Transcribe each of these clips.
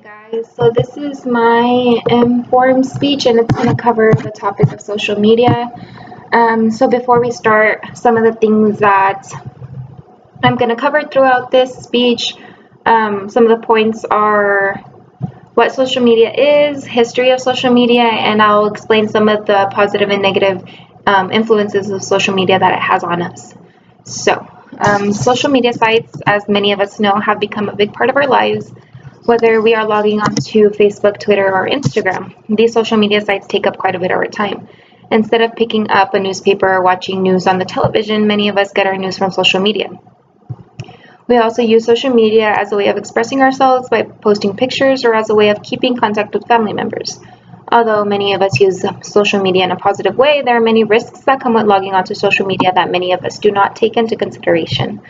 Guys, so this is my informed speech and it's going to cover the topic of social media. So before we start, some of the things that I'm going to cover throughout this speech, some of the points are what social media is, history of social media, and I'll explain some of the positive and negative influences of social media that it has on us. So, social media sites, as many of us know, have become a big part of our lives. Whether we are logging on to Facebook, Twitter, or Instagram, these social media sites take up quite a bit of our time. Instead of picking up a newspaper or watching news on the television, many of us get our news from social media. We also use social media as a way of expressing ourselves by posting pictures or as a way of keeping contact with family members. Although many of us use social media in a positive way, there are many risks that come with logging onto social media that many of us do not take into consideration.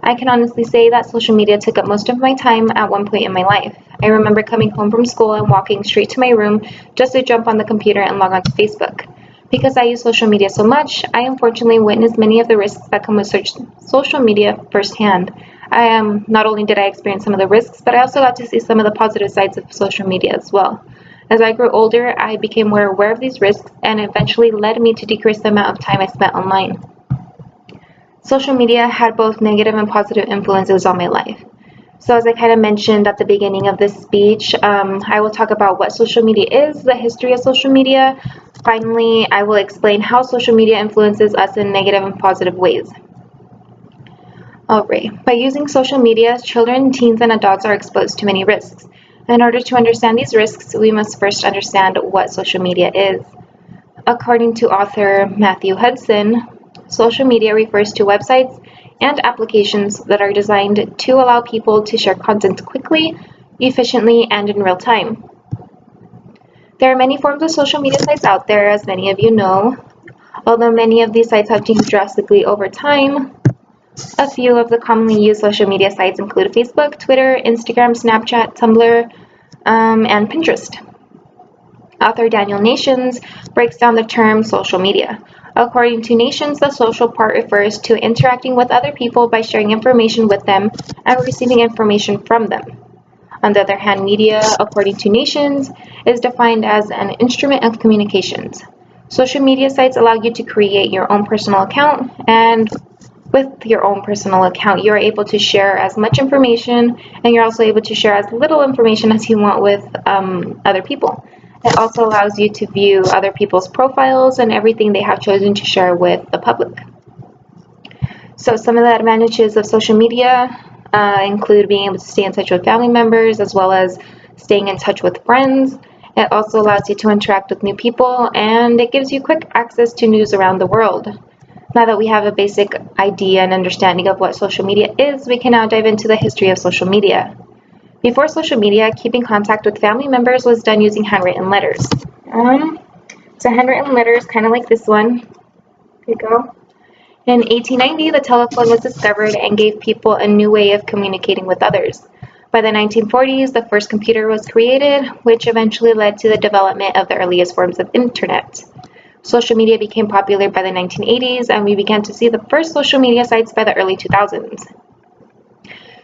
I can honestly say that social media took up most of my time at one point in my life. I remember coming home from school and walking straight to my room just to jump on the computer and log on to Facebook. Because I use social media so much, I unfortunately witnessed many of the risks that come with social media firsthand. Not only did I experience some of the risks, but I also got to see some of the positive sides of social media as well. As I grew older, I became more aware of these risks and eventually led me to decrease the amount of time I spent online. Social media had both negative and positive influences on my life. So as I kind of mentioned at the beginning of this speech, I will talk about what social media is, the history of social media. Finally, I will explain how social media influences us in negative and positive ways. Alright, by using social media, children, teens, and adults are exposed to many risks. In order to understand these risks, we must first understand what social media is. According to author Matthew Hudson, social media refers to websites and applications that are designed to allow people to share content quickly, efficiently, and in real time. There are many forms of social media sites out there, as many of you know. Although many of these sites have changed drastically over time, a few of the commonly used social media sites include Facebook, Twitter, Instagram, Snapchat, Tumblr, and Pinterest. Author Daniel Nations breaks down the term social media. According to Nations, the social part refers to interacting with other people by sharing information with them and receiving information from them. On the other hand, media, according to Nations, is defined as an instrument of communications. Social media sites allow you to create your own personal account, and with your own personal account, you're able to share as much information, and you're also able to share as little information as you want with other people. It also allows you to view other people's profiles and everything they have chosen to share with the public. So some of the advantages of social media include being able to stay in touch with family members as well as staying in touch with friends. It also allows you to interact with new people, and it gives you quick access to news around the world. Now that we have a basic idea and understanding of what social media is, we can now dive into the history of social media. Before social media, keeping contact with family members was done using handwritten letters. So handwritten letters, kind of like this one. There you go. In 1890, the telephone was discovered and gave people a new way of communicating with others. By the 1940s, the first computer was created, which eventually led to the development of the earliest forms of internet. Social media became popular by the 1980s, and we began to see the first social media sites by the early 2000s.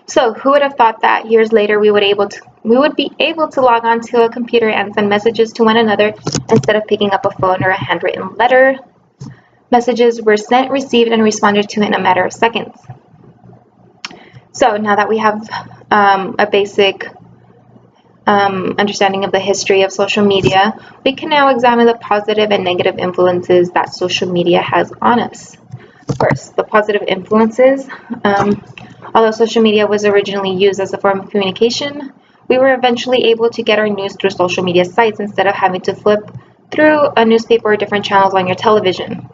So who would have thought that years later we would be able to log on to a computer and send messages to one another instead of picking up a phone or a handwritten letter? Messages were sent, received, and responded to in a matter of seconds. So now that we have a basic understanding of the history of social media, we can now examine the positive and negative influences that social media has on us. First, the positive influences. Although social media was originally used as a form of communication, we were eventually able to get our news through social media sites instead of having to flip through a newspaper or different channels on your television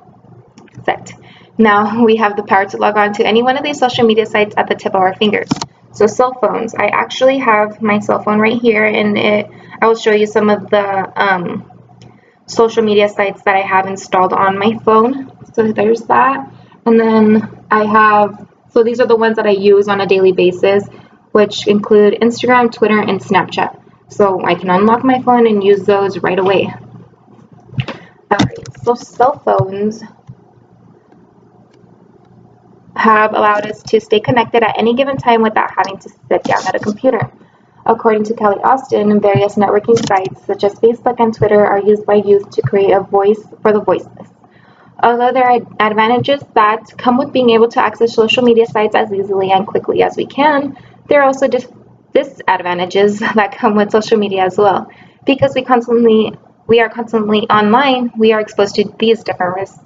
set. Now we have the power to log on to any one of these social media sites at the tip of our fingers. So cell phones. I actually have my cell phone right here, and I will show you some of the social media sites that I have installed on my phone. So there's that. And then so these are the ones that I use on a daily basis, which include Instagram, Twitter, and Snapchat. So I can unlock my phone and use those right away. Alright, so cell phones have allowed us to stay connected at any given time without having to sit down at a computer. According to Kelly Austin, various networking sites such as Facebook and Twitter are used by youth to create a voice for the voiceless. Although there are advantages that come with being able to access social media sites as easily and quickly as we can, there are also disadvantages that come with social media as well. Because we are constantly online, we are exposed to these different risks.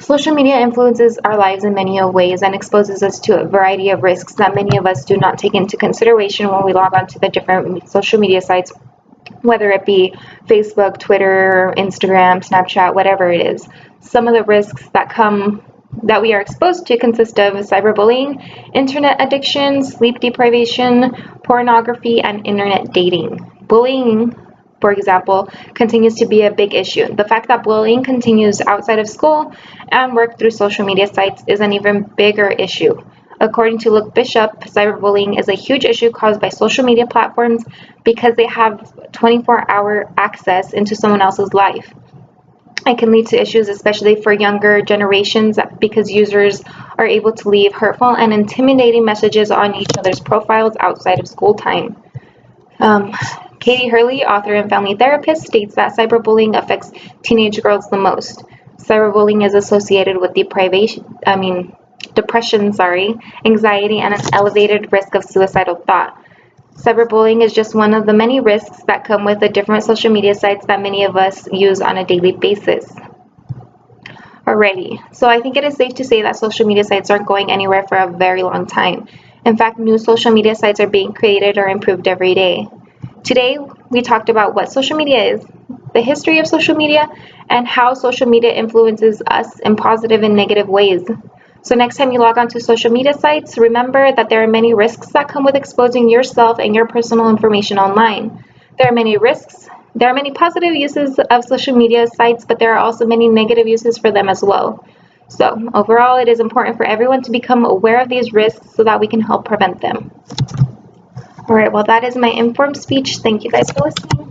Social media influences our lives in many ways and exposes us to a variety of risks that many of us do not take into consideration when we log on to the different social media sites, whether it be Facebook, Twitter, Instagram, Snapchat, whatever it is. Some of the risks that we are exposed to consist of cyberbullying, internet addiction, sleep deprivation, pornography, and internet dating. Bullying, for example, continues to be a big issue. The fact that bullying continues outside of school and work through social media sites is an even bigger issue. According to Luke Bishop, cyberbullying is a huge issue caused by social media platforms because they have 24-hour access into someone else's life. It can lead to issues, especially for younger generations, because users are able to leave hurtful and intimidating messages on each other's profiles outside of school time. Katie Hurley, author and family therapist, states that cyberbullying affects teenage girls the most. Cyberbullying is associated with depression, anxiety, and an elevated risk of suicidal thought. Cyberbullying is just one of the many risks that come with the different social media sites that many of us use on a daily basis. Alrighty, so I think it is safe to say that social media sites aren't going anywhere for a very long time. In fact, new social media sites are being created or improved every day. Today, we talked about what social media is, the history of social media, and how social media influences us in positive and negative ways. So next time you log on to social media sites, remember that there are many risks that come with exposing yourself and your personal information online. There are many positive uses of social media sites, but there are also many negative uses for them as well. So overall, it is important for everyone to become aware of these risks so that we can help prevent them. All right, well, that is my informed speech. Thank you guys for listening.